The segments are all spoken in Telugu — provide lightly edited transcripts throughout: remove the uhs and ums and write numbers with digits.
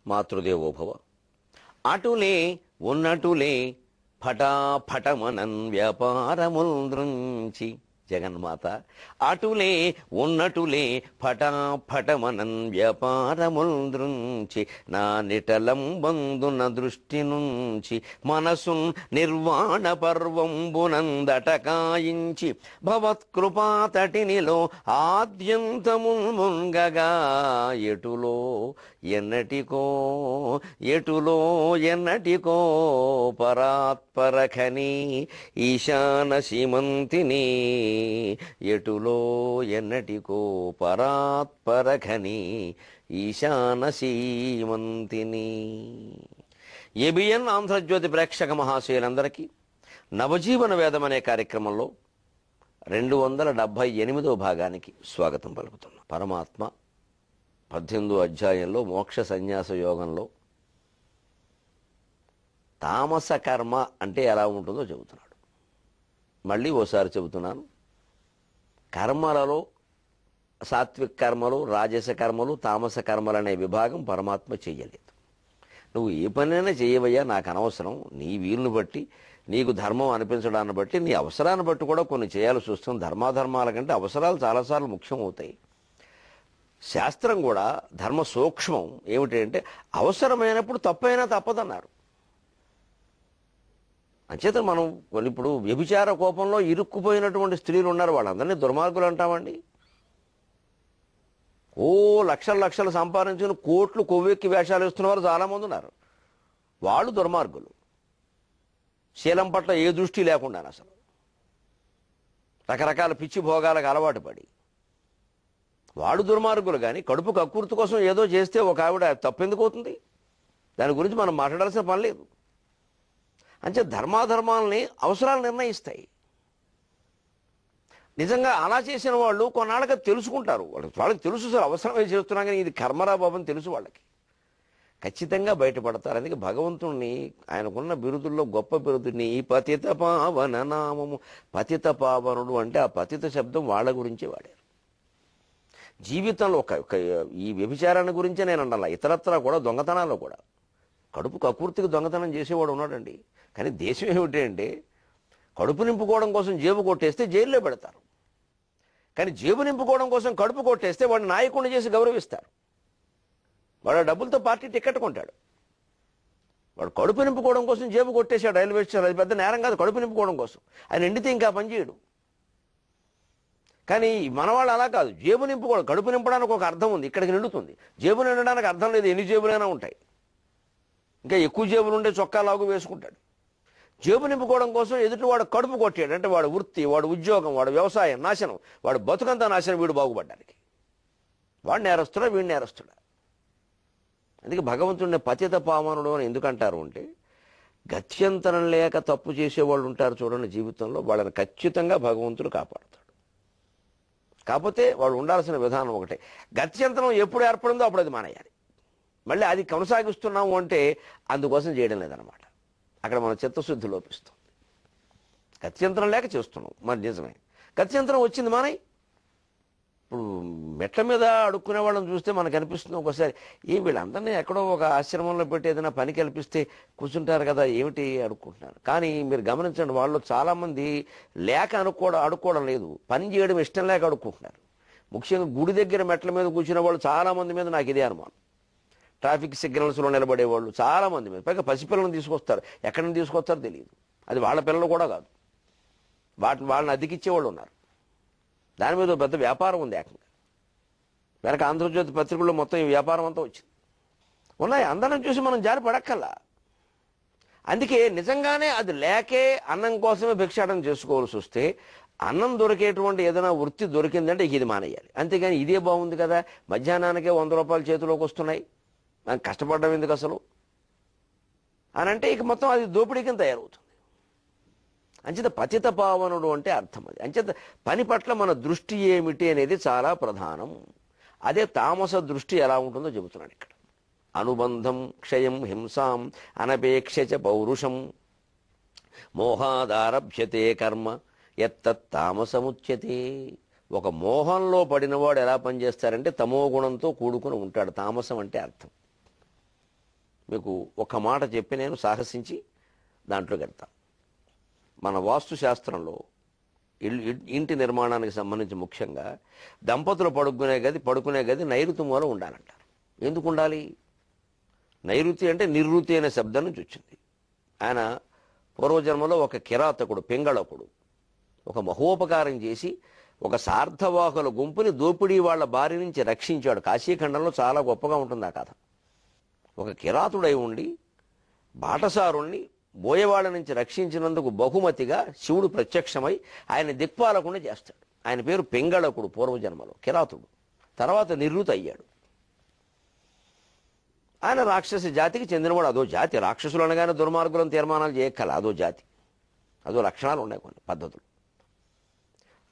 మాతృదేవోభవ. అటులే ఉన్నటులే ఫటాఫటమనన్ వ్యాపారముల్ దృంచి జగన్మాత. అటులే ఉన్నటులే ఫటాఫటమనన్ వ్యాపారముల్ దృంచి నా నిటలంబందున దృష్టి నుంచి మనసున్ నిర్వాణ పర్వంబునందటకాయించి భవత్కృపాతటినిలో ఆద్యంతముల్ మున్గగా ఎటులో ఎన్నటికో పరాత్పరఖని ఈశాన సీమంతిని. ఎటులో ఎన్నటికో పరాత్పరఖని ఈశాన సీమంతిని. ఏబిఎన్ ఆంధ్రజ్యోతి ప్రేక్షక మహాశయులందరికీ నవజీవన వేదం అనే కార్యక్రమంలో 278వ భాగానికి స్వాగతం పలుకుతున్నాం. పరమాత్మ 18వ అధ్యాయంలో మోక్ష సన్యాస యోగంలో తామస కర్మ అంటే ఎలా ఉంటుందో చెబుతున్నాడు. మళ్ళీ ఓసారి చెబుతున్నాను, కర్మలలో సాత్విక కర్మలు, రాజస కర్మలు, తామస కర్మలు అనే విభాగం పరమాత్మ చెయ్యలేదు. నువ్వు ఏ పనైనా చేయవయ్యా, నాకు అనవసరం, నీ వీలుని బట్టి, నీకు ధర్మం అనిపించడాన్ని బట్టి, నీ అవసరాన్ని బట్టి కూడా కొన్ని చేయాల్సి వస్తుంది. ధర్మాధర్మాల కంటే అవసరాలు చాలాసార్లు ముఖ్యం అవుతాయి. శాస్త్రం కూడా ధర్మ సూక్ష్మం ఏమిటంటే అవసరమైనప్పుడు తప్పైనా తప్పదన్నారు. అంచేత మనం ఇప్పుడు వ్యభిచార కోపంలో ఇరుక్కుపోయినటువంటి స్త్రీలు ఉన్నారు, వాళ్ళందరినీ దుర్మార్గులు అంటామండి. లక్షలు సంపాదించుకుని కోట్లు కొవ్వెక్కి వేషాలు వేస్తున్నవారు చాలామంది ఉన్నారు, వాళ్ళు దుర్మార్గులు. శీలం పట్ల ఏ దృష్టి లేకుండా అసలు రకరకాల పిచ్చి భోగాలకు అలవాటు పడి వాడు దుర్మార్గులు. కానీ కడుపు కక్కుర్తి కోసం ఏదో చేస్తే ఒక ఆవిడ తప్పెందుకు అవుతుంది? దాని గురించి మనం మాట్లాడాల్సిన పని లేదు. అంటే ధర్మాధర్మాలని అవసరాలు నిర్ణయిస్తాయి. నిజంగా అలా చేసిన వాళ్ళు కొన్నాళ్ళకి తెలుసుకుంటారు. వాళ్ళకి తెలుసు సార్ అవసరమే చేస్తున్నాం, కానీ ఇది కర్మరా బాబు అని తెలుసు వాళ్ళకి. ఖచ్చితంగా బయటపడతారు. అందుకే భగవంతుణ్ణి ఆయనకున్న బిరుదుల్లో గొప్ప బిరుదుని పతిత పావన నామము. పతిత పావనుడు అంటే ఆ పతిత శబ్దం వాళ్ళ గురించి వాడారు. జీవితంలో ఈ వ్యభిచారాన్ని గురించే నేను అన్నాను, ఇతరత్రా కూడా దొంగతనాల్లో కూడా కడుపు కకూర్తికి దొంగతనం చేసేవాడు ఉన్నాడండి. కానీ దేశం ఏమిటి అంటే కడుపు నింపుకోవడం కోసం జేబు కొట్టేస్తే జైల్లో పెడతారు, కానీ జేబు నింపుకోవడం కోసం కడుపు కొట్టేస్తే వాడిని నాయకుడిని చేసి గౌరవిస్తారు. వాడు డబ్బులతో పార్టీ టికెట్ కొంటాడు. వాడు కడుపు నింపుకోవడం కోసం జేబు కొట్టేశాడు రైల్వే స్టేషన్, అది పెద్ద నేరం కాదు. కడుపు నింపుకోవడం కోసం ఆయన ఎండితే ఇంకా పనిచేయడు. కానీ మనవాళ్ళు అలా కాదు, జేబు నింపుకోవడం. కడుపు నింపడానికి ఒక అర్థం ఉంది, ఇక్కడికి నిండుతుంది. జేబు నిండడానికి అర్థం లేదు, ఎన్ని జేబులైనా ఉంటాయి. ఇంకా ఎక్కువ జేబులు ఉండే చొక్కా లాగు వేసుకుంటాడు. జేబు నింపుకోవడం కోసం ఎదుటివాడు కడుపు కొట్టాడు అంటే వాడు వృత్తి, వాడు ఉద్యోగం, వాడు వ్యవసాయం నాశనం, వాడు బతుకంతా నాశనం, వీడు బాగుపడ్డానికి. వాడు నేరస్తుడా, వీడు నేరస్తుడా. అందుకే భగవంతుడిని పతిత పావనుడు అని ఎందుకంటారు అంటే గత్యంతరం లేక తప్పు చేసేవాళ్ళు ఉంటారు చూడండి జీవితంలో, వాళ్ళని ఖచ్చితంగా భగవంతుడు కాపాడుతాడు. కాకపోతే వాళ్ళు ఉండాల్సిన విధానం ఒకటే, గత్యంతరం ఎప్పుడు ఏర్పడిందో అప్పుడు అది మానేయాలి. మళ్ళీ అది కొనసాగిస్తున్నాము అంటే అందుకోసం చేయడం లేదనమాట. అక్కడ మన చిత్తశుద్ధి లోపిస్తుంది. గత్యంతరం లేక చేస్తున్నాం, మరి నిజమే. గత్యంతరం వచ్చింది మానే. ఇప్పుడు మెట్ల మీద అడుక్కునే వాళ్ళని చూస్తే మనకు అనిపిస్తుంది ఒకసారి, వీళ్ళందరినీ ఎక్కడో ఒక ఆశ్రమంలో పెట్టి ఏదైనా పని కల్పిస్తే కూర్చుంటారు కదా, ఏమిటి అడుక్కుంటున్నారు. కానీ మీరు గమనించండి, వాళ్ళు చాలామంది లేక అడుక్కోవడం లేదు, పని చేయడం ఇష్టం లేక అడుక్కుంటున్నారు. ముఖ్యంగా గుడి దగ్గర మెట్ల మీద కూర్చునే వాళ్ళు చాలామంది మీద నాకు ఇదే అనుమానం. ట్రాఫిక్ సిగ్నల్స్లో నిలబడేవాళ్ళు చాలామంది మీద, పైగా పసిపిల్లలను తీసుకొస్తారు. ఎక్కడి నుంచి తీసుకొస్తారో తెలియదు, అది వాళ్ళ పిల్లలు కూడా కాదు, వాళ్ళని అద్దెకిచ్చేవాళ్ళు ఉన్నారు. దాని మీద పెద్ద వ్యాపారం ఉంది. ఏకంగా వెనక ఆంధ్రజ్యోతి పత్రికల్లో మొత్తం ఈ వ్యాపారం అంతా వచ్చింది. ఉన్నాయి, అందరం చూసి మనం జారి పడక్కల్లా. అందుకే నిజంగానే అది లేకే అన్నం కోసమే భిక్షాటన చేసుకోవాల్సి వస్తే అన్నం దొరికేటువంటి ఏదైనా వృత్తి దొరికిందంటే ఇది మానేయాలి. అంతేగాని ఇదే బాగుంది కదా, మధ్యాహ్నానికే 100 రూపాయలు చేతిలోకి వస్తున్నాయి, నాకు కష్టపడడం ఎందుకు అసలు అని అంటే ఇక మొత్తం అది దోపిడీ కింద తయారవుతుంది. అంచేత పతిత పావనుడు అంటే అర్థం అది. అంచేత పని పట్ల మన దృష్టి ఏమిటి అనేది చాలా ప్రధానం. అదే తామస దృష్టి ఎలా ఉంటుందో చెబుతున్నాడు ఇక్కడ. అనుబంధం క్షయం హింసాం అనపేక్ష పౌరుషం మోహాదారభ్యతే కర్మ ఎత్తత్తామసముచ్యతే. ఒక మోహంలో పడినవాడు ఎలా పనిచేస్తారంటే తమో గుణంతో కూడుకుని ఉంటాడు. తామసం అంటే అర్థం మీకు ఒక మాట చెప్పి నేను సాహసించి దాంట్లో గడతాను. మన వాస్తు శాస్త్రంలో ఇంటి నిర్మాణానికి సంబంధించి ముఖ్యంగా దంపతులు పడుకునే గది నైరుతి మూల ఉండాలంటారు. ఎందుకు ఉండాలి? నైరుతి అంటే నిర్రుతి అనే శబ్దం నుంచి వచ్చింది. ఆయన పూర్వజన్మలో ఒక కిరాతకుడు, పింగళకుడు, ఒక మహోపకారం చేసి ఒక సార్థవాహుల గుంపుని దోపిడీ వాళ్ళ బారి నుంచి రక్షించాడు. కాశీఖండంలో చాలా గొప్పగా ఉంటుంది ఆ కథ. ఒక కిరాతుడై ఉండి బాటసారుణ్ణి బోయవాళ్ళ నుంచి రక్షించినందుకు బహుమతిగా శివుడు ప్రత్యక్షమై ఆయన దిక్పాలకుండా చేస్తాడు. ఆయన పేరు పింగళకుడు, పూర్వజన్మలో కిరాతుడు. తర్వాత నిర్రుతి అయ్యాడు. ఆయన రాక్షస జాతికి చెందినవాడు. అదో జాతి. రాక్షసులు అనగానే దుర్మార్గులను తీర్మానాలు చేయక్కల, అదో జాతి, అదో లక్షణాలు ఉన్నాయి, కొన్ని పద్ధతులు.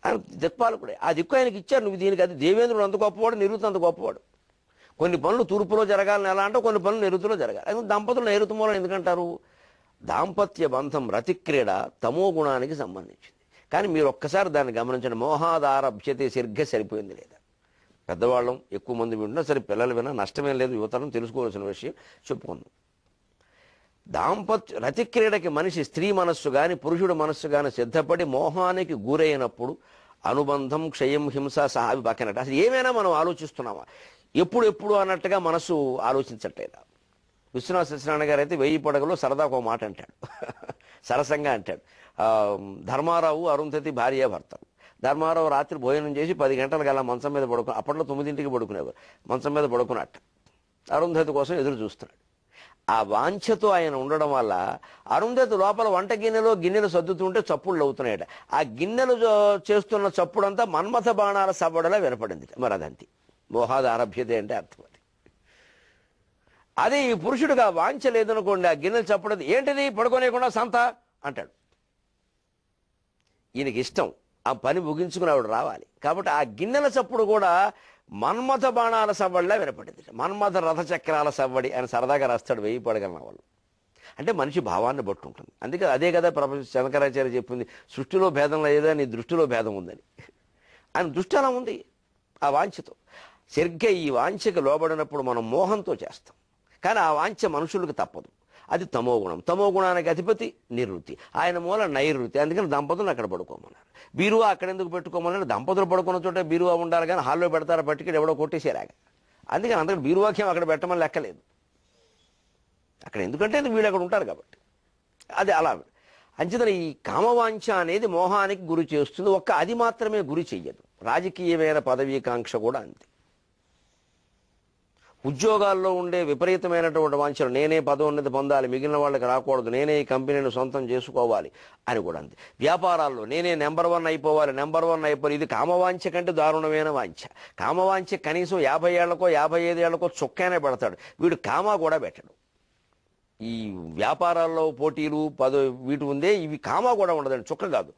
ఆయన దిక్పాలకుడే. ఆ దిక్కు ఆయనకి ఇచ్చారు. నువ్వు దీనికి అది దేవేంద్రుడు అంత గొప్పవాడు, నిరుతి అంత గొప్పవాడు. కొన్ని పనులు తూర్పులో జరగాలని ఎలా అంటే కొన్ని పనులు నైరుతిలో జరగాలి. అది దంపతులు నైరుతి మూలం ఎందుకంటారు? దాంపత్య బంధం రతిక్రీడ తమో గుణానికి సంబంధించింది. కానీ మీరు ఒక్కసారి దాన్ని గమనించండి. మోహాదారభ్యతే సరిగ్గా సరిపోయింది లేదా? పెద్దవాళ్ళం ఎక్కువ మంది వింటున్నా సరే, పిల్లలు విన్నా నష్టమేం లేదు. యువతరం తెలుసుకోవాల్సిన విషయం చెప్పుకుందాం. రతిక్రీడకి మనిషి స్త్రీ మనస్సు కానీ పురుషుడు మనస్సు కానీ సిద్ధపడి మోహానికి గురైనప్పుడు అనుబంధం, క్షయం, హింస సహా అవి పక్కనట్టు అసలు ఏమైనా మనం ఆలోచిస్తున్నామా? ఎప్పుడు అన్నట్టుగా మనసు ఆలోచించట్లేదా? విశ్వనాథ సత్యనారాయణ గారు అయితే 1000 పడగలో సరదాకు ఒక మాట అంటాడు, సరసంగా అంటాడు. ధర్మారావు అరుంధతి భార్యాభర్తలు. ధర్మారావు రాత్రి భోజనం చేసి 10 గంటలకు అలా మంచం మీద పడుకుని, అప్పట్లో 9ంటికి పడుకునేవారు, మంచం మీద పడుకున్నట్టు అరుంధతి కోసం ఎదురు చూస్తున్నాడు. ఆ వాంఛతో ఆయన ఉండడం వల్ల అరుంధతి లోపల వంట గిన్నెలు సర్దుతుంటే చప్పుళ్ళు అవుతున్నాయట. ఆ గిన్నెలు చేస్తున్న చప్పుడంతా మన్మథ బాణాల సవ్వడలా వినపడింది. మరి అదంతే మోహాద ఆరభ్యత అంటే అర్థం. అది అదే ఈ పురుషుడిగా వాంఛ లేదనుకోండి, ఆ గిన్నెలు చప్పుడది ఏంటిది పడుకోనేకుండా సంత అంటాడు. ఈయనకి ఇష్టం ఆ పని ముగించుకుని ఆవిడ రావాలి. కాబట్టి ఆ గిన్నెల చప్పుడు కూడా మన్మథ బాణాల సవ్వడిలా వినపడింది. మన్మథ రథచక్రాల సవ్వడి అని సరదాగా రాస్తాడు 1000 పడగల వాళ్ళు. అంటే మనిషి భావాన్ని బట్టి ఉంటుంది. అందుకే అదే కదా ప్రపంచ శంకరాచార్య చెప్పింది, సృష్టిలో భేదం లేదా నీ దృష్టిలో భేదం ఉందని. ఆయన దృష్టి అలా ఉంది ఆ వాంఛతో. సరిగ్గా ఈ వాంఛకి లోబడినప్పుడు మనం మోహంతో చేస్తాం. కానీ ఆ వాంఛ మనుషులకు తప్పదు. అది తమో గుణం. తమో గుణానికి అధిపతి నిర్వృతి, ఆయన మూల నైరుతి. అందుకని దంపతులను అక్కడ పడుకోమన్నారు. బీరువా అక్కడ ఎందుకు పెట్టుకోమన్నారు? దంపతులు పడుకున్న చోట బీరువా ఉండాలి, కానీ హాల్లో పెడతారా పట్టుకెళ్ళి ఎవడో కొట్టేసేలాగా. అందుకని అందుకని బీరువాక్యం అక్కడ పెట్టమని లెక్కలేదు అక్కడ, ఎందుకంటే వీళ్ళు అక్కడ ఉంటారు కాబట్టి. అది అలా. అంచేతన ఈ కామవాంఛ అనేది మోహానికి గురి చేస్తుంది. అది మాత్రమే గురి చెయ్యదు. రాజకీయమైన పదవీకాంక్ష కూడా అంతే. ఉద్యోగాల్లో ఉండే విపరీతమైనటువంటి వాంఛలు, నేనే పదోన్నతి పొందాలి, మిగిలిన వాళ్ళకి రాకూడదు, నేనే ఈ కంపెనీని సొంతం చేసుకోవాలి అని కూడా అంతే. వ్యాపారాల్లో నేనే నెంబర్ 1 అయిపోవాలి, నెంబర్ 1 అయిపోవాలి. ఇది కామవాంఛ కంటే దారుణమైన వాంఛ. కామవాంఛ కనీసం 50 ఏళ్లకో 55 ఏళ్లకో చుక్కనే పెడతాడు. వీడు కామా కూడా పెట్టడు. ఈ వ్యాపారాల్లో పోటీలు వీటి ఉందే, ఇవి కామా కూడా ఉండదండి, చుక్క కాదు.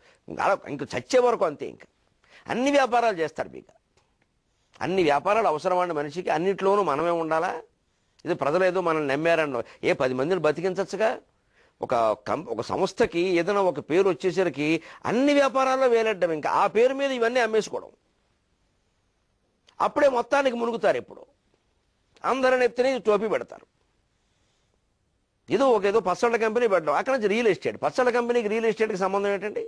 ఇంకా చచ్చే వరకు అంతే. ఇంకా అన్ని వ్యాపారాలు చేస్తాడు. మీకు అన్ని వ్యాపారాలు అవసరమైన మనిషికి, అన్నిట్లోనూ మనమే ఉండాలా? ఇది ప్రజలు ఏదో మనల్ని నమ్మారన్న 10 మందిని బతికించచ్చుగా. ఒక సంస్థకి ఏదైనా ఒక పేరు వచ్చేసరికి అన్ని వ్యాపారాల్లో వేలెడ్డం, ఇంకా ఆ పేరు మీద ఇవన్నీ అమ్మేసుకోవడం. అప్పుడే మొత్తానికి మునుగుతారు. ఎప్పుడు అందరిని ఎత్తుని టోపీ పెడతారు. ఏదో పచ్చళ్ళ కంపెనీ పెట్టడం, అక్కడ నుంచి రియల్ ఎస్టేట్. పచ్చళ్ళ కంపెనీకి రియల్ ఎస్టేట్కి సంబంధం ఏంటండి?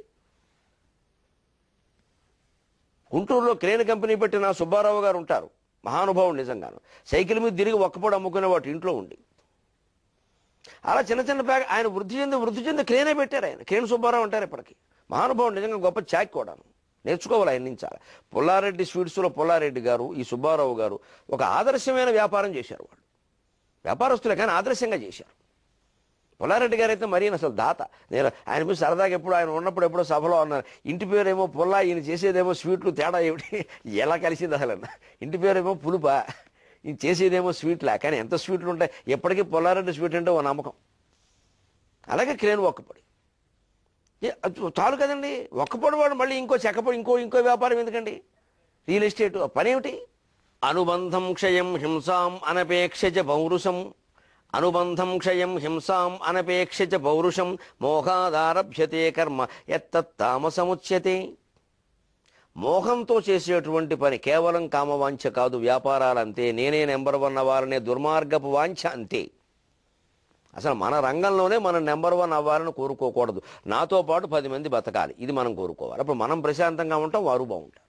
గుంటూరులో క్రేన్ కంపెనీ పెట్టిన సుబ్బారావు గారు ఉంటారు, మహానుభావుడు నిజంగాను. సైకిల్ మీద తిరిగి ఒక్కపొడి అమ్ముకునేవాడు ఇంట్లో ఉండి. అలా చిన్న ఆయన వృద్ధి చెంది క్రేనే పెట్టారు. ఆయన క్రేన్ సుబ్బారావు అంటారు ఇప్పటికి. మహానుభావుడు నిజంగా, గొప్ప చాక్ కూడాను. నేర్చుకోవాలి ఆయన నుంచి. చాలా పుల్లారెడ్డి స్వీట్స్లో పుల్లారెడ్డి గారు, ఈ సుబ్బారావు గారు ఒక ఆదర్శమైన వ్యాపారం చేశారు. వాళ్ళు వ్యాపారస్తులే కానీ ఆదర్శంగా చేశారు. పుల్లారెడ్డి గారు అయితే మరీ అసలు దాత. నేను ఆయన మీద సరదాగా ఆయన ఉన్నప్పుడు ఎప్పుడో సభలో అన్నారు, ఇంటి పేరేమో పుల్లా, ఈయన చేసేదేమో స్వీట్లు, తేడా ఏమిటి ఎలా కలిసింది అసలు? ఇంటి పేరేమో పులుపా, ఈయన చేసేదేమో స్వీట్లా. కానీ ఎంత స్వీట్లు ఉంటాయి. ఎప్పటికీ పుల్లారెడ్డి స్వీట్ అంటే ఓ నమ్మకం. అలాగే క్రేన్ ఒక్కపొడి చాలు కదండి. ఒక్కపొడి వాడు మళ్ళీ ఇంకో చెక్కపొడి, ఇంకో వ్యాపారం ఎందుకండి? రియల్ ఎస్టేట్ పని ఏమిటి? అనుబంధం క్షయం హింసాం అనపేక్ష పౌరుషం, అనుబంధం క్షయం హింసాం అనపేక్ష పౌరుషం, మోహాదారభ్యతే కర్మ యత్తత్తామసముచ్యతే. మోహంతో చేసేటువంటి పని కేవలం కామవాంఛ కాదు. వ్యాపారాలంతే. నేనే నెంబర్ 1 అవ్వాలనే దుర్మార్గపు వాంఛ అంతే. అసలు మన రంగంలోనే మనం నెంబర్ 1 అవ్వాలని కోరుకోకూడదు. నాతో పాటు 10 మంది బతకాలి, ఇది మనం కోరుకోవాలి. అప్పుడు మనం ప్రశాంతంగా ఉంటాం, వారు బాగుంటారు.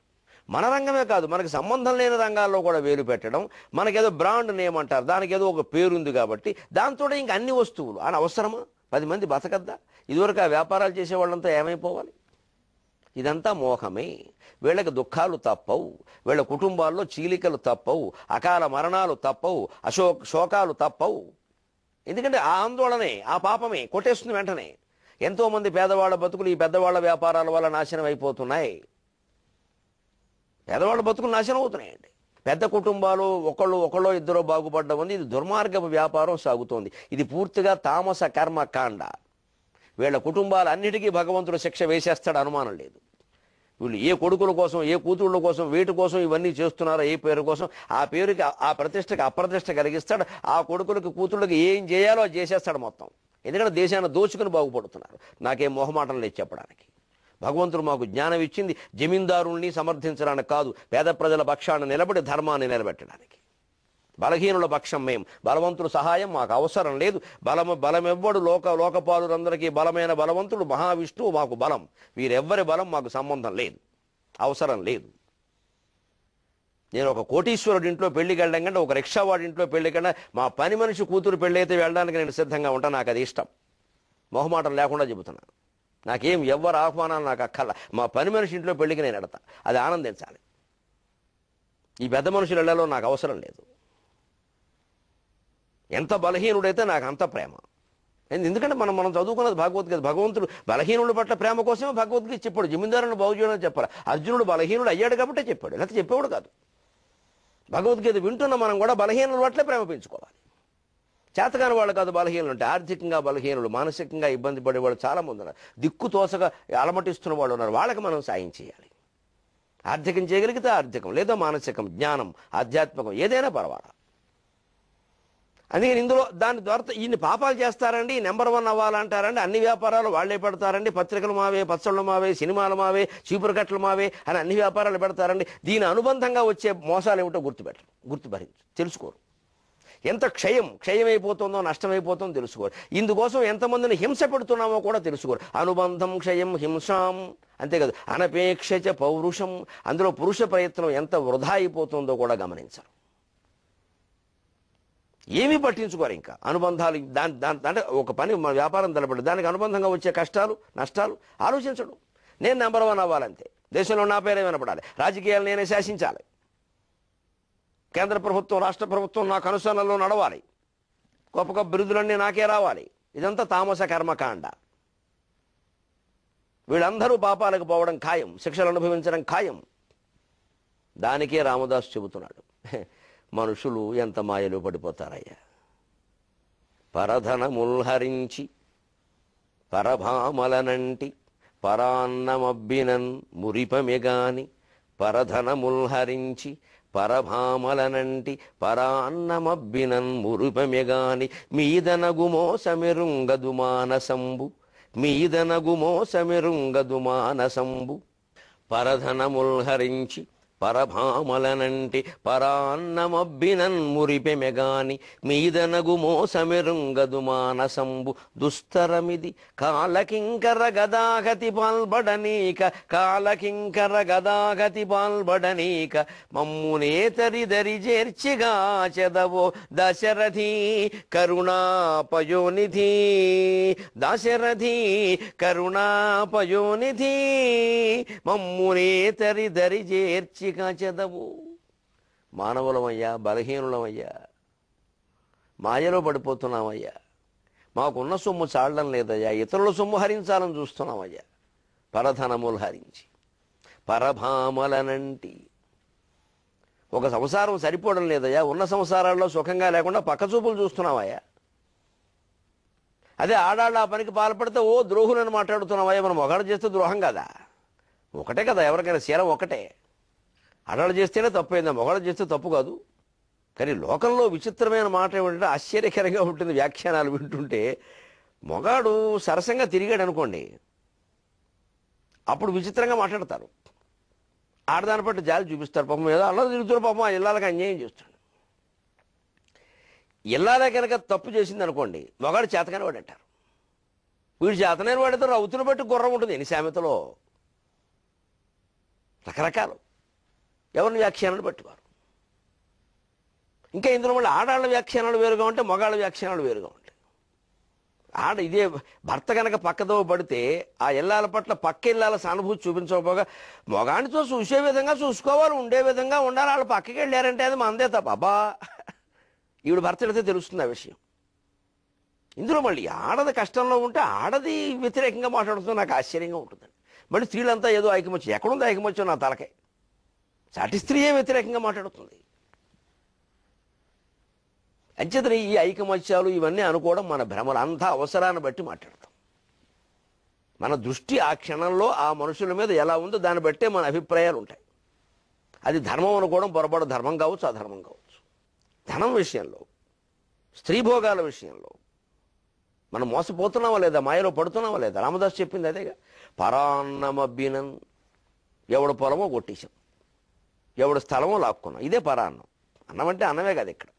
మన రంగమే కాదు, మనకి సంబంధం లేని రంగాల్లో కూడా వేలు పెట్టడం, మనకేదో బ్రాండ్ నేమ్ అంటారు, దానికి ఏదో ఒక పేరుంది కాబట్టి దాంతో ఇంక అన్ని వస్తువులు అని అవసరమా? 10 మంది బతకద్దా? ఇదివరకు ఆ వ్యాపారాలు చేసేవాళ్ళంతా ఏమైపోవాలి? ఇదంతా మోహమే. వీళ్ళకి దుఃఖాలు తప్పవు, వీళ్ళ కుటుంబాల్లో చీలికలు తప్పవు, అకాల మరణాలు తప్పవు, శోకాలు తప్పవు. ఎందుకంటే ఆ ఆందోళనే, ఆ పాపమే కొట్టేస్తుంది వెంటనే. ఎంతోమంది పేదవాళ్ళ బతుకులు ఈ పెద్దవాళ్ళ వ్యాపారాల వల్ల నాశనం అయిపోతున్నాయి. పేదవాళ్ళ బతుకులు నాశనం అవుతున్నాయండి. పెద్ద కుటుంబాలు ఒకళ్ళో ఇద్దరో బాగుపడ్డం ఉంది. ఇది దుర్మార్గపు వ్యాపారం సాగుతోంది. ఇది పూర్తిగా తామస కర్మకాండ. వీళ్ళ కుటుంబాలన్నిటికీ భగవంతుడు శిక్ష వేసేస్తాడు, అనుమానం లేదు. వీళ్ళు ఏ కొడుకుల కోసం, ఏ కూతుళ్ళ కోసం, వీటి కోసం ఇవన్నీ చేస్తున్నారో, ఏ పేరు కోసం, ఆ పేరుకి ఆ ప్రతిష్టకి అప్రతిష్ట కలిగిస్తాడు. ఆ కొడుకులకి కూతుళ్ళకి ఏం చేయాలో అది చేసేస్తాడు మొత్తం. ఎందుకంటే దేశాన్ని దోచుకుని బాగుపడుతున్నారు. నాకేం మొహమాటం లేదు చెప్పడానికి. భగవంతుడు మాకు జ్ఞానం ఇచ్చింది జమీందారుల్ని సమర్థించడానికి కాదు, పేద ప్రజల పక్షాన్ని నిలబడి ధర్మాన్ని నిలబెట్టడానికి. బలహీనుల పక్షం మేం, బలవంతుడు సహాయం మాకు అవసరం లేదు. బలమెవ్వడు లోకపాలురందరికీ బలమైన బలవంతుడు మహావిష్ణువు మాకు బలం. వీరెవ్వరి బలం మాకు సంబంధం లేదు, అవసరం లేదు. నేను ఒక కోటీశ్వరుడి ఇంట్లో పెళ్లికి వెళ్ళడం కంటే, ఒక రిక్షావాడి ఇంట్లో పెళ్లి కంటే, మా పని మనిషి కూతురు పెళ్లి అయితే వెళ్ళడానికి నేను సిద్ధంగా ఉంటాను. నాకు అది ఇష్టం, మొహమాటం లేకుండా చెబుతున్నాను. నాకేం ఎవ్వరు ఆహ్వానాలు నాకు అక్కర్లా. మా పని మనిషి ఇంట్లో పెళ్లికి నేను ఎడతా, అది ఆనందించాలి. ఈ పెద్ద మనుషులు ఇళ్లలో నాకు అవసరం లేదు. ఎంత బలహీనుడైతే నాకు అంత ప్రేమ. ఎందుకంటే మనం చదువుకున్నది భగవద్గీత. భగవంతుడు బలహీనుల పట్ల ప్రేమ కోసమే భగవద్గీత చెప్పాడు. జమీందారులను బాగు చేయడం చెప్పాలి. అర్జునుడు బలహీనుడు అయ్యాడు కాబట్టి చెప్పాడు, లేకపోతే చెప్పేవాడు కాదు. భగవద్గీత వింటున్న మనం కూడా బలహీనుల పట్లే ప్రేమ పెంచుకోవాలి. చేతకాని వాళ్ళు కాదు బలహీనులు అంటే, ఆర్థికంగా బలహీనులు, మానసికంగా ఇబ్బంది పడేవాళ్ళు చాలామంది ఉన్నారు. దిక్కు తోసగా అలమటిస్తున్న వాళ్ళు ఉన్నారు. వాళ్ళకి మనం సాయం చేయాలి. ఆర్థికం చేయగలిగితే ఆర్థికం, లేదా మానసికం, జ్ఞానం, ఆధ్యాత్మికం ఏదైనా పర్వాలా. అందుకని ఇందులో దాని ద్వారా ఇన్ని పాపాలు చేస్తారండి, నెంబర్ 1 అవ్వాలంటారండి, అన్ని వ్యాపారాలు వాళ్లే పెడతారండి, పత్రికలు మావే, పచ్చళ్ళు మావే, సినిమాలు మావే, చీపురు కట్టలు మావే అని అన్ని వ్యాపారాలు పెడతారండి. దీని అనుబంధంగా వచ్చే మోసాలు ఏమిటో గుర్తుభరించు, తెలుసుకోరు. ఎంత క్షయమైపోతుందో, నష్టమైపోతుందో తెలుసుకోరు. ఇందుకోసం ఎంతమందిని హింస పెడుతున్నామో కూడా తెలుసుకోరు. అనుబంధం క్షయం హింసాం, అంతేకాదు అనపేక్ష పౌరుషం, అందులో పురుష ప్రయత్నం ఎంత వృధా అయిపోతుందో కూడా గమనించరు. ఏమీ పట్టించుకోరు. ఇంకా అనుబంధాలు అంటే ఒక పని వ్యాపారం తలపడి దానికి అనుబంధంగా వచ్చే కష్టాలు నష్టాలు ఆలోచించడు. నేను నెంబర్ 1 అవ్వాలంతే, దేశంలో నా పేరే వినపడాలి, రాజకీయాలు నేనే శాసించాలి, కేంద్ర ప్రభుత్వం రాష్ట్ర ప్రభుత్వం నాకు అనుసరణలో నడవాలి, గొప్ప గొప్ప బిరుదులన్నీ నాకే రావాలి. ఇదంతా తామస కర్మకాండ. వీళ్ళందరూ పాపాలకు పోవడం ఖాయం, శిక్షలు అనుభవించడం ఖాయం. దానికే రామదాసు చెబుతున్నాడు, మనుషులు ఎంత మాయలు పడిపోతారయ్యా. పరధనముల్హరించి పరభామలనంటి పరాన్నమబ్బినన్ మురిపమెగాని, పరధనముల్హరించి పరభామలనంటి పరాన్నమబ్బినన్ మురిపమెగాని, మీదనగుమో సమిరుంగదు మానసంబు, మీదనగుమో సమిరుంగదు మానసంబు. పరధనముల్హరించి పరభామలనంటి పరాన్నమబ్బినన్ మురిపెమెగాని, మీదనగుమో సమిరుంగదు మానసంబు. దుస్తరమిది కాలకింకర గదాగతి పాల్బడనీక, కాలకింకర గదాగతి పాల్బడనీక, మమ్మునేతరి దరి చేర్చిగా చెదవో దశరథి కరుణాపయోనిధి, దశరథి కరుణాపయోనిధి, మమ్మునేతరి దరి చేర్చి కాచెదవు. మానవులమయ్యా, బలహీనులమయ్యా, మాయలో పడిపోతున్నామయ్యా, మాకున్న సొమ్ము చాలడం లేదయ్యా, ఇతరుల సొమ్ము హరించాలని చూస్తున్నామయ్యా. పరధనములు హరించి పరభామలనంటి, ఒక సంసారం సరిపోవడం లేదయ్యా, ఉన్న సంసారాల్లో సుఖంగా లేకుండా పక్కచూపులు చూస్తున్నామయ్యా. అదే ఆడాళ్ళు ఆ పనికి పాల్పడితే ఓ ద్రోహులను మాట్లాడుతున్నామయ్యా. మనం ఒకటి చేస్తే ద్రోహం కదా, ఒకటే కదా, ఎవరికైనా శీలం ఒకటే. ఆడాళ్ళు చేస్తేనే తప్పు అయిందా, మొగాళ్ళు చేస్తే తప్పు కాదు. కానీ లోకంలో విచిత్రమైన మాట ఏమిటంటే, ఆశ్చర్యకరంగా ఉంటుంది వ్యాఖ్యానాలు వింటుంటే. మొగాడు సరసంగా తిరిగాడు అనుకోండి, అప్పుడు విచిత్రంగా మాట్లాడతారు. ఆడదాన్ని బట్టి జాలి చూపిస్తారు. పాపం ఏదో అలా తిరుగుతున్న పాపం ఆ ఇళ్ళకి అన్యాయం చేస్తాడు. ఇల్లాలే కనుక తప్పు చేసింది అనుకోండి, మగాడు చేతకాని వాడు అంటారు. వీడు చేతనైన వాడితో రౌతును బట్టి గుర్రం ఉంటుంది. ఎన్ని సామెతలో రకరకాలు, ఎవరిని వ్యాఖ్యానాలు బట్టివారు. ఇంకా ఇందులో మళ్ళీ ఆడాళ్ళ వ్యాఖ్యానాలు వేరుగా ఉంటాయి, మగాళ్ళ వ్యాఖ్యానాలు వేరుగా ఉంటాయి. ఇదే భర్త కనుక పక్కదో పడితే ఆ ఇల్లాల పట్ల పక్క ఇల్లాల సానుభూతి చూపించకపోగా మగాడితో చూసే విధంగా చూసుకోవాలి, ఉండే విధంగా ఉండాలి. వాళ్ళు పక్కకి వెళ్ళారంటే అది మందే తప్ప. అబ్బా, ఈవిడ భర్త వెళితే తెలుస్తుంది ఆ విషయం. ఇందులో మళ్ళీ ఆడది కష్టంలో ఉంటే ఆడది వ్యతిరేకంగా మాట్లాడుతూ నాకు ఆశ్చర్యంగా ఉంటుందండి. మళ్ళీ స్త్రీలంతా ఏదో ఐకమత్యం, ఎక్కడుందో ఐకమత్యం నా తలకాయ. సాటి స్త్రీయే వ్యతిరేకంగా మాట్లాడుతుంది. అంచేతనే ఈ ఐకమత్యాలు ఇవన్నీ అనుకోవడం మన భ్రమలు. అంతా అవసరాన్ని బట్టి మాట్లాడతాం. మన దృష్టి ఆ క్షణంలో ఆ మనుషుల మీద ఎలా ఉందో దాన్ని బట్టే మన అభిప్రాయాలు ఉంటాయి. అది ధర్మం అనుకోవడం పొరపాటు. ధర్మం కావచ్చు, అధర్మం కావచ్చు. ధనం విషయంలో, స్త్రీ భోగాల విషయంలో మనం మోసపోతున్నావా లేదా, మాయలో పడుతున్నావా లేదా? రామదాస్ చెప్పింది అదేగా. పరాన్నమబ్బినన్, ఎవడు పొలమో కొట్టేశాం, ఎవడు స్థలమో లాక్కున్నాం. ఇదే పరాన్నం. అన్నం అంటే అన్నమే కాదు. ఇక్కడ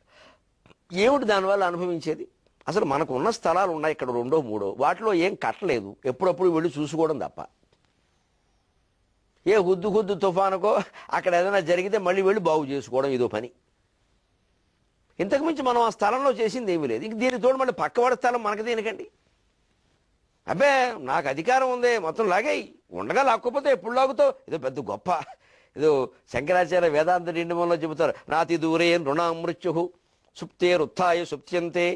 ఏమిటి దానివల్ల అనుభవించేది? అసలు మనకు ఉన్న స్థలాలు ఉన్నాయి ఇక్కడ 2, 3, వాటిలో ఏం కట్టలేదు. ఎప్పుడప్పుడు వెళ్ళి చూసుకోవడం తప్ప. ఏ హుద్దు తుఫానుకో అక్కడ ఏదైనా జరిగితే మళ్ళీ వెళ్ళి బాగు చేసుకోవడం ఇదో పని. ఇంతకుమించి మనం ఆ స్థలంలో చేసింది ఏమీ లేదు. ఇంక దీని తోడు మళ్ళీ పక్కవాడి స్థలం మనకు దేనికండి? అబ్బే, నాకు అధికారం ఉంది, మొత్తం లాగాయి. ఉండగా లాక్కపోతే ఎప్పుడు లాగుతావు? ఏదో పెద్ద గొప్ప. ఏదో శంకరాచార్య వేదాంత నిండమంలో చెబుతారు, నాతి దూరేన్ రుణామృత్యు సుప్తేరుత్థాయ సుప్త్యంతే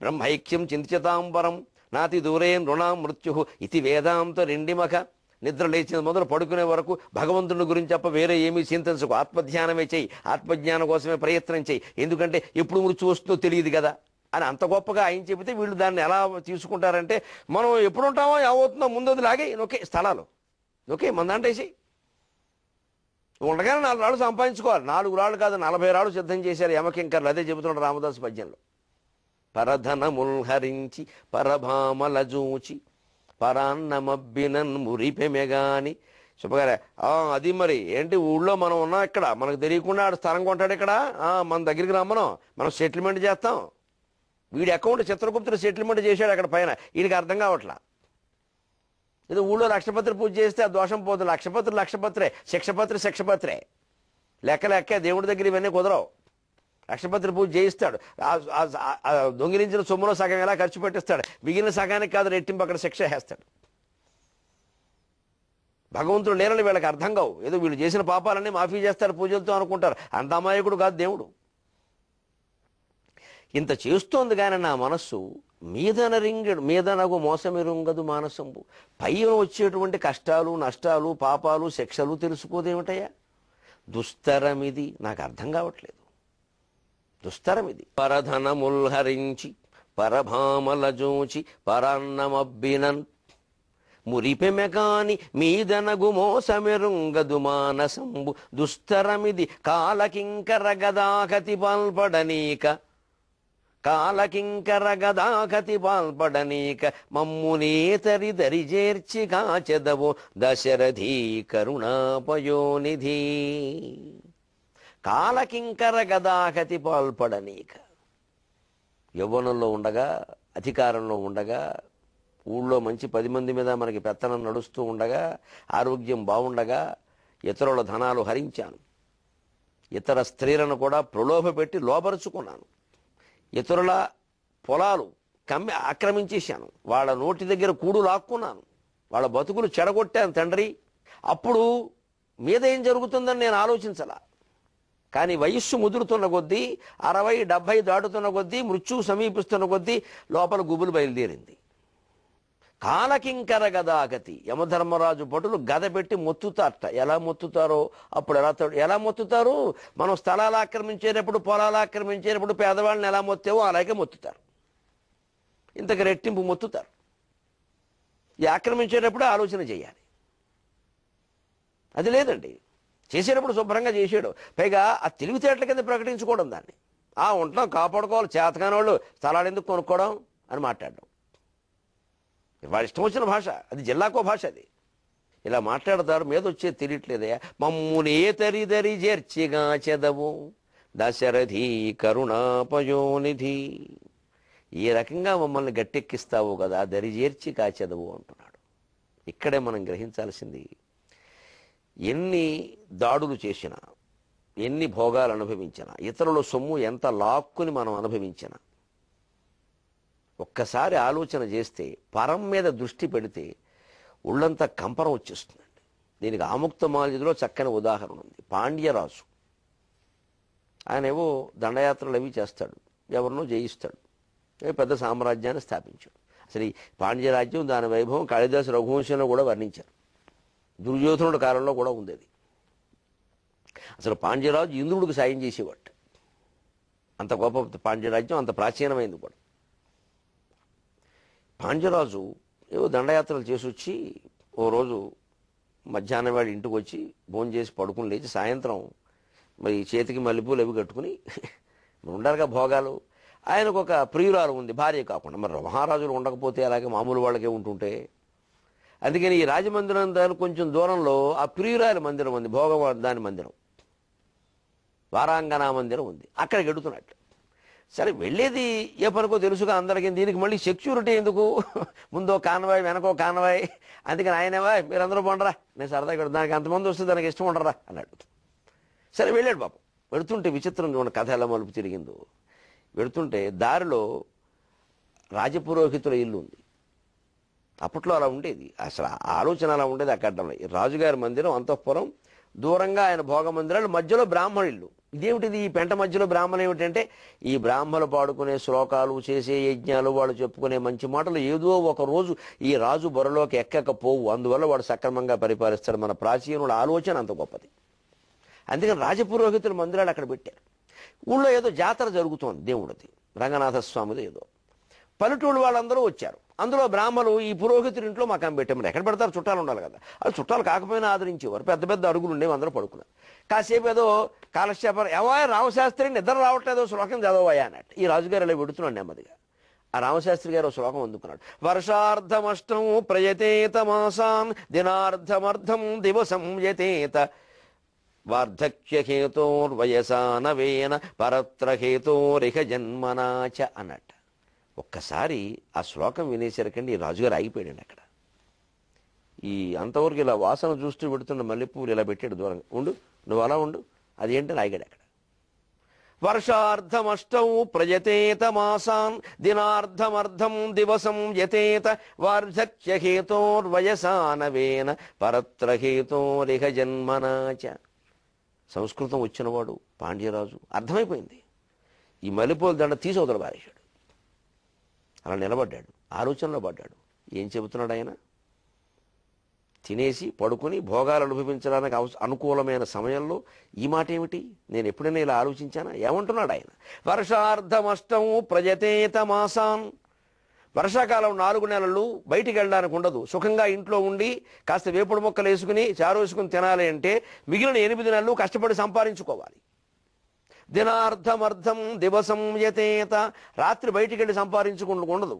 బ్రహ్మైక్యం చింత్యతాంబరం నాతి దూరేన్ రుణామృత్యు ఇది వేదాంత రెండిమక. నిద్ర లేచిన మొదలు పడుకునే వరకు భగవంతుని గురించి తప్ప వేరే ఏమీ చింతించకు. ఆత్మధ్యానమే చెయ్యి, ఆత్మజ్ఞానం కోసమే ప్రయత్నం చెయ్యి. ఎందుకంటే ఎప్పుడు మృత్యు వస్తుందో తెలియదు కదా అని అంత గొప్పగా ఆయన చెబితే వీళ్ళు దాన్ని ఎలా తీసుకుంటారంటే, మనం ఎప్పుడు ఉంటామో ఏమవుతుందో ముందు లాగే నొక్కే స్థలాలు నొక్కే మందంటేసి ఉండగానే 4 రాళ్ళు సంపాదించుకోవాలి. 4 రాళ్ళు కాదు, 40 రాళ్ళు సిద్ధం చేశారు యమకింకర్లు. అదే చెబుతున్నాడు రామదాసు పద్యంలో. పరధనముల్హరించి పరభామల జూచి పరాన్నమబ్బినన్ మురిపెమెగాని. శుభగారే, అది మరి ఏంటి, ఊళ్ళో మనం ఉన్నాం, ఇక్కడ మనకు తెలియకుండా ఆడు స్థలం కొంటాడు, ఇక్కడ మన దగ్గరికి మనం సెటిల్మెంట్ చేస్తాం. వీడి అకౌంట్ చిత్రగుప్తుడు సెటిల్మెంట్ చేశాడు అక్కడ పైన. వీడికి అర్థం కావట్లా. ఏదో ఊళ్ళో లక్షపత్రి పూజ చేస్తే ఆ దోషం పోతుంది. లక్షపత్రే, శిక్షపత్రే, లెక్క దేవుడి దగ్గర ఇవన్నీ కుదరవు. లక్షపత్రి పూజ చేయిస్తాడు. దొంగిలించిన సొమ్ములో సగం ఎలా ఖర్చు పెట్టిస్తాడు, మిగిలిన సగానికి కాదు రెట్టింపు అక్కడ శిక్ష వేస్తాడు. భగవంతుడు లేరని వీళ్ళకి అర్థం కావు. ఏదో వీళ్ళు చేసిన పాపాలన్నీ మాఫీ చేస్తారు పూజలతో అనుకుంటారు. అంత అమాయకుడు కాదు దేవుడు. ఇంత చేస్తోంది కానీ నా మనస్సు మీదనగు మోసమిరుంగదు మానసంబు. పైన వచ్చేటువంటి కష్టాలు, నష్టాలు, పాపాలు, శిక్షలు తెలుసుకోదేమిటయ్యా? దుస్తరమిది, నాకు అర్థం కావట్లేదు. దుస్తరమిది. పరధనముల్హరించి పరభామల జోచి పరాన్నమబ్బినన్ మురిపెమెకాని మీదనగు మోసమెరుంగదు మానసంబు. దుస్తరమిది కాలకింకర గదాకతి పాల్పడనీక మమ్మునేతరి దరిజేర్చి కాచెదవో దశరథీ కరుణాపయోనిధి. కాలకింకర గదాకతి పాల్పడనీక. యవ్వనంలో ఉండగా, అధికారంలో ఉండగా, ఊళ్ళో మంచి 10 మంది మీద మనకి పెత్తనం నడుస్తూ ఉండగా, ఆరోగ్యం బాగుండగా ఇతరుల ధనాలు హరించాను. ఇతర స్త్రీలను కూడా ప్రలోభపెట్టి లోపరుచుకున్నాను. ఇతరుల పొలాలు ఆక్రమించేశాను. వాళ్ళ నోటి దగ్గర కూడు లాక్కున్నాను. వాళ్ళ బతుకులు చెడగొట్టాను తండ్రి. అప్పుడు మీద ఏం జరుగుతుందని నేను ఆలోచించలా. కానీ వయస్సు ముదురుతున్న కొద్దీ, 60, 70 దాటుతున్న కొద్దీ, మృత్యువు సమీపిస్తున్న కొద్దీ లోపల గుబులు బయలుదేరింది. కాలకింకర గదాగతి. యమధర్మరాజు భటులు గద పెట్టి మొత్తుతారట. ఎలా మొత్తుతారో అప్పుడు ఎలా మొత్తుతారు? మనం స్థలాలు ఆక్రమించేటప్పుడు, పొలాలు ఆక్రమించేటప్పుడు పేదవాళ్ళని ఎలా మొత్తావో అలాగే మొత్తుతారు. ఇంతకు రెట్టింపు మొత్తుతారు. ఈ ఆక్రమించేటప్పుడు ఆలోచన చేయాలి. అది లేదండి. చేసేటప్పుడు శుభ్రంగా చేసాడు. పైగా ఆ తెలివితేటల కింద ప్రకటించుకోవడం దాన్ని. ఉంటున్నాం, కాపాడుకోవాలి, చేతకాని వాళ్ళు స్థలాలు ఎందుకు కొనుక్కోవడం అని మాట్లాడడం. వాడి ఇష్టం వచ్చిన భాష, అది జిల్లాకో భాష. అది ఇలా మాట్లాడతారు. మీద వచ్చేది తెలియట్లేదయా. మమ్మునే తరిదరి చేర్చిగా చెదవు, దశరథీ కరుణాపయోనిధి. ఈ రకంగా మమ్మల్ని గట్టెక్కిస్తావు కదా, దరిజేర్చి కాచెదవు అంటున్నాడు. ఇక్కడే మనం గ్రహించాల్సింది, ఎన్ని దాడులు చేసినా, ఎన్ని భోగాలు అనుభవించినా, ఇతరుల సొమ్ము ఎంత లాక్కుని మనం అనుభవించినా, ఒక్కసారి ఆలోచన చేస్తే, పరం మీద దృష్టి పెడితే ఒళ్ళంతా కంపరం వచ్చేస్తుందండి. దీనికి ఆముక్తమాల్యదలో చక్కని ఉదాహరణ ఉంది. పాండ్యరాజు ఆయన ఏవో దండయాత్రలు అవి చేస్తాడు, ఎవరినో జయిస్తాడు, పెద్ద సామ్రాజ్యాన్ని స్థాపించాడు. అసలు ఈ పాండ్యరాజ్యం, దాని వైభవం కాళిదాసు రఘువంశంలో కూడా వర్ణించారు. దుర్యోధనుడి కాలంలో కూడా ఉంది అది. అసలు పాండ్యరాజు ఇంద్రుడికి సాయం చేసేవాడు. అంత గొప్ప పాండ్యరాజ్యం, అంత ప్రాచీనమైంది కూడా. పాండ్యరాజు ఏవో దండయాత్రలు చేసి వచ్చి ఓ రోజు మధ్యాహ్నం వాడి ఇంటికి వచ్చి భోజనం చేసి పడుకుని లేచి సాయంత్రం మరి చేతికి మల్లెపూలు అవి కట్టుకుని ఉండాలిగా భోగాలు. ఆయనకు ఒక ప్రియురాలు ఉంది, భార్య కాకుండా. మరి మహారాజులు ఉండకపోతే అలాగే మామూలు వాళ్ళకే ఉంటుంటే, అందుకని ఈ రాజమందిరం దాని కొంచెం దూరంలో ఆ ప్రియురాలి మందిరం ఉంది, భోగదాని మందిరం, వారాంగనా మందిరం ఉంది. అక్కడికి ఎడుతున్నట్టు. సరే వెళ్ళేది ఏ పనికో తెలుసుగా అందరికీ, దీనికి మళ్ళీ సెక్యూరిటీ ఎందుకు, ముందో కాన్వాయ్ వెనకో కాన్వాయ్, అందుకని ఆయనవా మీరందరూ బాగుండరా, నేను సరదాగా దానికి అంతమంది వస్తే దానికి ఇష్టం ఉండరా అన్నాడు. సరే వెళ్ళాడు పాపం. వెళుతుంటే విచిత్రం చూడండి కథ ఎలా మలుపు తిరిగిందో. వెళుతుంటే దారిలో రాజపురోహితుల ఇల్లు ఉంది. అప్పట్లో అలా ఉండేది, అసలు ఆలోచన అలా ఉండేది. అక్కడ రాజుగారి మందిరం అంతఃపురం, దూరంగా ఆయన భోగ మందిరాలు, మధ్యలో బ్రాహ్మణులు. ఇదేమిటిది ఈ పెంట మధ్యలో బ్రాహ్మణులు ఏమిటంటే, ఈ బ్రాహ్మణులు పాడుకునే శ్లోకాలు, చేసే యజ్ఞాలు, వాళ్ళు చెప్పుకునే మంచి మాటలు ఏదో ఒక రోజు ఈ రాజు బొరలోకి ఎక్కకపోవు, అందువల్ల వాడు సక్రమంగా పరిపాలిస్తాడు. మన ప్రాచీనుల ఆలోచన అంత గొప్పది. అందుకని రాజపురోహితుల మందిరాలు అక్కడ పెట్టారు. ఊళ్ళో ఏదో జాతర జరుగుతోంది దేవుడిది, రంగనాథస్వామిది ఏదో. పల్లెటూళ్ళు వాళ్ళందరూ వచ్చారు. అందులో బ్రాహ్మలు ఈ పురోహితుడి ఇంట్లో మకాం పెట్టామని. ఎక్కడ పెడతారు, చుట్టాలు ఉండాలి కదా. అది చుట్టాలు కాకపోయినా ఆదరించేవారు. పెద్ద పెద్ద అరుగులు ఉండేవి, అందరూ పడుకున్నారు. కాసేపు ఏదో కాలక్షేపం, ఎవా రామశాస్త్రి నిద్ర రావట్లేదో శ్లోకం చదవయా అన్నట్టు. ఈ రాజుగారు ఇలా పెడుతున్నాడు నెమ్మదిగా. ఆ రామశాస్త్రి గారు శ్లోకం అందుకున్నాడు. వర్షార్థమష్టం ప్రయతేత మాసాన్ దినార్థమర్థం దివసం యతేత వార్ధక్యహేతోర్వయసానవేన పరత్రహేతోరిహ జన్మనాచ అన్నట్టు. ఒక్కసారి ఆ శ్లోకం వినేసరికండి ఈ రాజుగారు ఆగిపోయాడండి అక్కడ. ఈ అంతవరకు ఇలా వాసన చూస్తూ పెడుతున్న మల్లెపూలు ఇలా పెట్టాడు దూరంగా. ఉండు, నువ్వు అలా ఉండు, అదేంటని ఆగాడు అక్కడ. వర్షార్థమష్టం ప్రయతేత మాసాన్ దినార్థమర్థం దివసం యతేత వార్ధక్యహేతోర్వయసానవేన పరత్రహేతోరిహ జన్మనాచ. సంస్కృతం వచ్చినవాడు పాండ్యరాజు, అర్థమైపోయింది. ఈ మల్లెపూల దండ తీసి అవతల పారేశాడు. అలా నిలబడ్డాడు, ఆలోచనలో పడ్డాడు. ఏం చెబుతున్నాడు ఆయన? తినేసి పడుకుని భోగాలు అనుభవించడానికి అనుకూలమైన సమయంలో ఈ మాట ఏమిటి? నేను ఎప్పుడైనా ఇలా ఆలోచించానా? ఏమంటున్నాడు ఆయన? వర్షార్థమష్టం ప్రజతేత మాసాన్. వర్షాకాలం 4 నెలలు బయటికి వెళ్ళడానికి ఉండదు. సుఖంగా ఇంట్లో ఉండి కాస్త వేపుడు మొక్కలు వేసుకుని చారు వేసుకుని తినాలి అంటే మిగిలిన 8 నెలలు కష్టపడి సంపాదించుకోవాలి. దినార్థమర్థం దివసం యతేత. రాత్రి బయటికి వెళ్ళి సంపాదించుకుంటూ ఉండదు.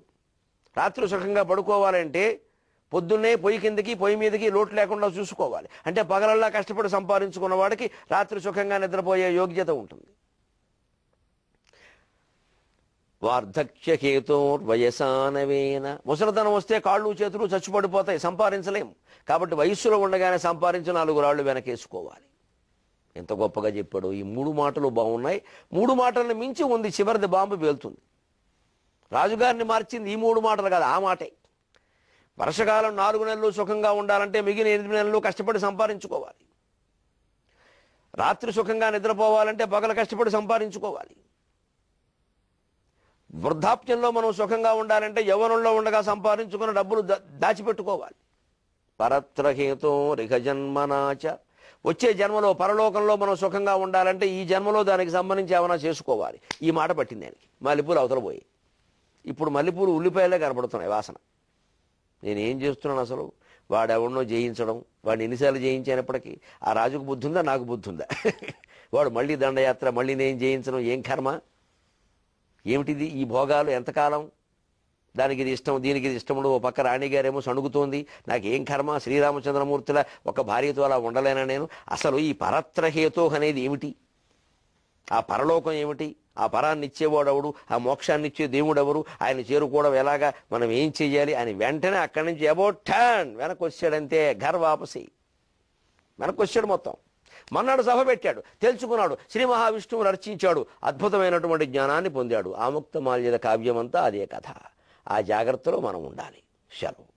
రాత్రి సుఖంగా పడుకోవాలంటే పొద్దున్నే పొయ్యి కిందకి పొయ్యి మీదకి లోటు లేకుండా చూసుకోవాలి. అంటే పగలల్లా కష్టపడి సంపాదించుకున్న వాడికి రాత్రి సుఖంగా నిద్రపోయే యోగ్యత ఉంటుంది. వార్ధక్యహేతోర్వయసానవేన. ముసలితనం వస్తే కాళ్ళు చేతులు చచ్చుపడిపోతాయి, సంపాదించలేం. కాబట్టి వయస్సులో ఉండగానే సంపాదించి 4 రాళ్ళు వెనకేసుకోవాలి. ఎంత గొప్పగా చెప్పాడు. ఈ 3 మాటలు బాగున్నాయి. 3 మాటలను మించి ఉంది చివరిది బాంబు పేలుతుంది. రాజుగారిని మార్చింది ఈ 3 మాటలు కాదు, ఆ మాటే. వర్షకాలం 4 నెలలు సుఖంగా ఉండాలంటే మిగిలిన 8 నెలలు కష్టపడి సంపాదించుకోవాలి. రాత్రి సుఖంగా నిద్రపోవాలంటే పగల కష్టపడి సంపాదించుకోవాలి. వృద్ధాప్యంలో మనం సుఖంగా ఉండాలంటే యవ్వనంలో ఉండగా సంపాదించుకున్న డబ్బులు దాచిపెట్టుకోవాలి. పరత్రహేతో రిహ జన్మనాచ. వచ్చే జన్మలో పరలోకంలో మనం సుఖంగా ఉండాలంటే ఈ జన్మలో దానికి సంబంధించి ఏమైనా చేసుకోవాలి. ఈ మాట పట్టింది ఆయనకి. మల్లెపూలు అవతల పోయి ఇప్పుడు మల్లెపూలు ఉల్లిపాయలే కనపడుతున్నాయి వాసన. నేనేం చేస్తున్నాను అసలు? వాడెవడనో జయించడం, వాడిని ఎన్నిసార్లు జయించినప్పటికీ ఆ రాజుకు బుద్ధి ఉందా, నాకు బుద్ధి ఉందా? వాడు మళ్ళీ దండయాత్ర, మళ్ళీ నేను జయించడం, ఏం కర్మ? ఏమిటిది ఈ భోగాలు? ఎంతకాలం? దానికి ఇది ఇష్టం, దీనికి ఇది ఇష్టముడు. ఓ పక్క రాణిగారేమో సణుగుతోంది, నాకేం కర్మ? శ్రీరామచంద్రమూర్తిలా ఒక భార్యతో అలా ఉండలేనా నేను? అసలు ఈ పరత్రహేతో అనేది ఏమిటి? ఆ పరలోకం ఏమిటి, ఆ పరాన్ని ఇచ్చేవాడెవడు, ఆ మోక్షాన్ని ఇచ్చే దేవుడెవరు, ఆయన చేరుకోవడం ఎలాగా, మనం ఏం చెయ్యాలి అని వెంటనే అక్కడి నుంచి అబౌట్ టర్న్ వెనక్కి వచ్చాడంతే. ఘర్ వాపసి వెనక్కి వచ్చాడు. మొత్తం మన్నాడు సభ పెట్టాడు, తెలుసుకున్నాడు, శ్రీ మహావిష్ణువుని అర్చించాడు, అద్భుతమైనటువంటి జ్ఞానాన్ని పొందాడు. ఆముక్తమాల్యద కావ్యమంతా అదే కథ. ఆ జాగ్రత్తలో మనం ఉండాలి. సెలవు.